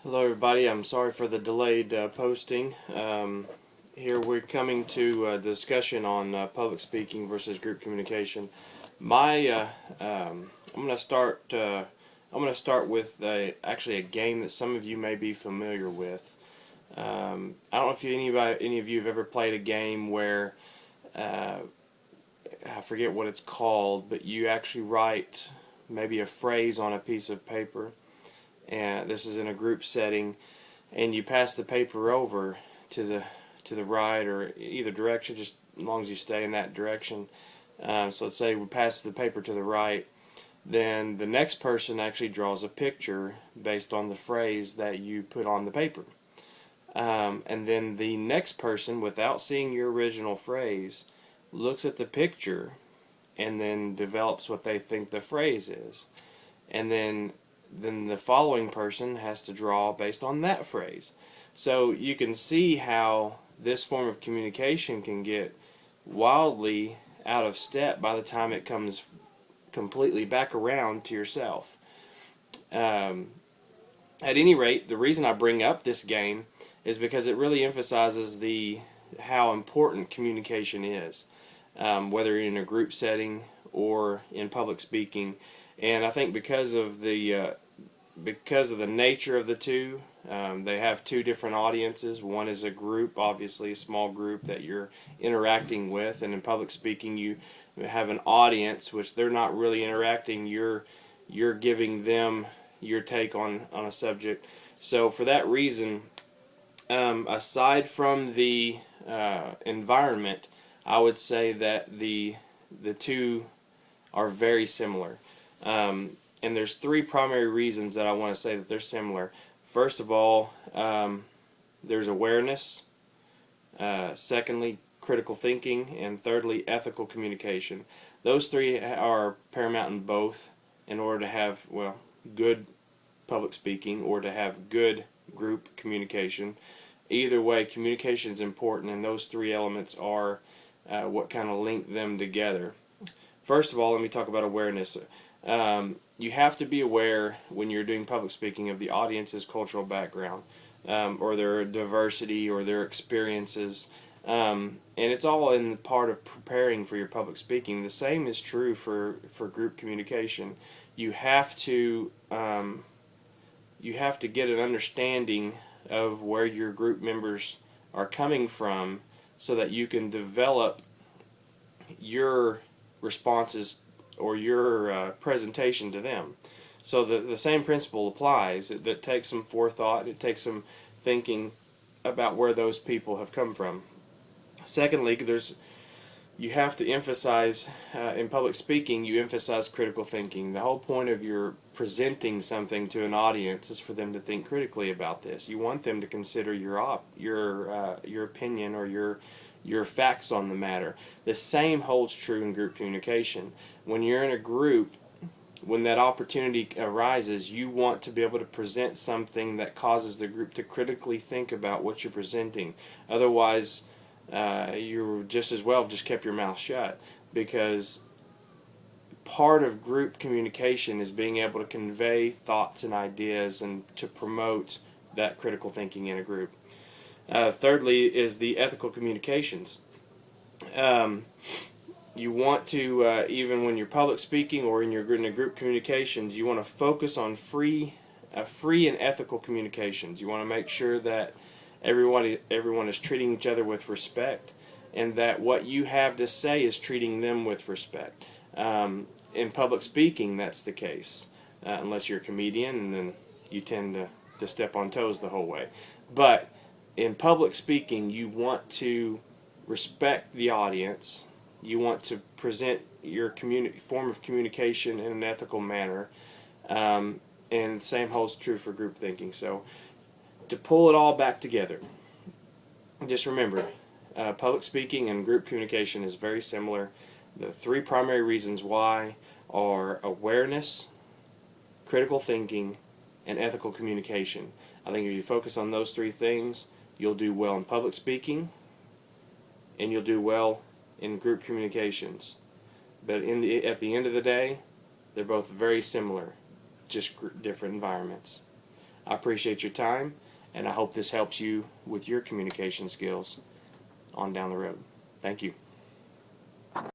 Hello, everybody. I'm sorry for the delayed posting. Here we're coming to a discussion on public speaking versus group communication. My I'm going to start. I'm going to start with actually a game that some of you may be familiar with. I don't know if any of you have ever played a game where I forget what it's called, but you actually write maybe a phrase on a piece of paper, and this is in a group setting, and you pass the paper over to the right or either direction, just as long as you stay in that direction. So let's say we pass the paper to the right, then the next person actually draws a picture based on the phrase that you put on the paper. And then the next person, without seeing your original phrase, looks at the picture and then develops what they think the phrase is. And then the following person has to draw based on that phrase. So you can see how this form of communication can get wildly out of step by the time it comes completely back around to yourself. At any rate, the reason I bring up this game is because it really emphasizes how important communication is, whether in a group setting or in public speaking. And I think because of the nature of the two, they have two different audiences. One is a group, obviously a small group that you're interacting with, and in public speaking you have an audience which they're not really interacting. You're giving them your take on a subject. So for that reason, aside from the environment, I would say that the two are very similar. And there's three primary reasons that I want to say that they're similar. First of all, there's awareness. Secondly, critical thinking. And thirdly, ethical communication. Those three are paramount in both in order to have, well, good public speaking or to have good group communication. Either way, communication is important, and those three elements are what kind of link them together. First of all, let me talk about awareness. You have to be aware when you're doing public speaking of the audience's cultural background, or their diversity or their experiences. And it's all in the part of preparing for your public speaking. The same is true for group communication. You have to get an understanding of where your group members are coming from so that you can develop your responses or your presentation to them. So the same principle applies. That takes some forethought. It takes some thinking about where those people have come from. Secondly, you have to emphasize, in public speaking, you emphasize critical thinking. The whole point of your presenting something to an audience is for them to think critically about this. You want them to consider your opinion or your facts on the matter. The same holds true in group communication. When you're in a group, when that opportunity arises, you want to be able to present something that causes the group to critically think about what you're presenting. Otherwise, you just as well have just kept your mouth shut, because part of group communication is being able to convey thoughts and ideas and to promote that critical thinking in a group. Thirdly is the ethical communications. You want to, even when you're public speaking or in a group communications, you want to focus on free and ethical communications. You want to make sure that everyone is treating each other with respect, and that what you have to say is treating them with respect. In public speaking, that's the case, unless you're a comedian, and then you tend to step on toes the whole way. But in public speaking, you want to respect the audience. You want to present your form of communication in an ethical manner, and the same holds true for group thinking. So, to pull it all back together, just remember, public speaking and group communication is very similar. The three primary reasons why are awareness, critical thinking, and ethical communication. I think if you focus on those three things, you'll do well in public speaking, and you'll do well in group communications. But at the end of the day, they're both very similar, just different environments. I appreciate your time, and I hope this helps you with your communication skills on down the road. Thank you.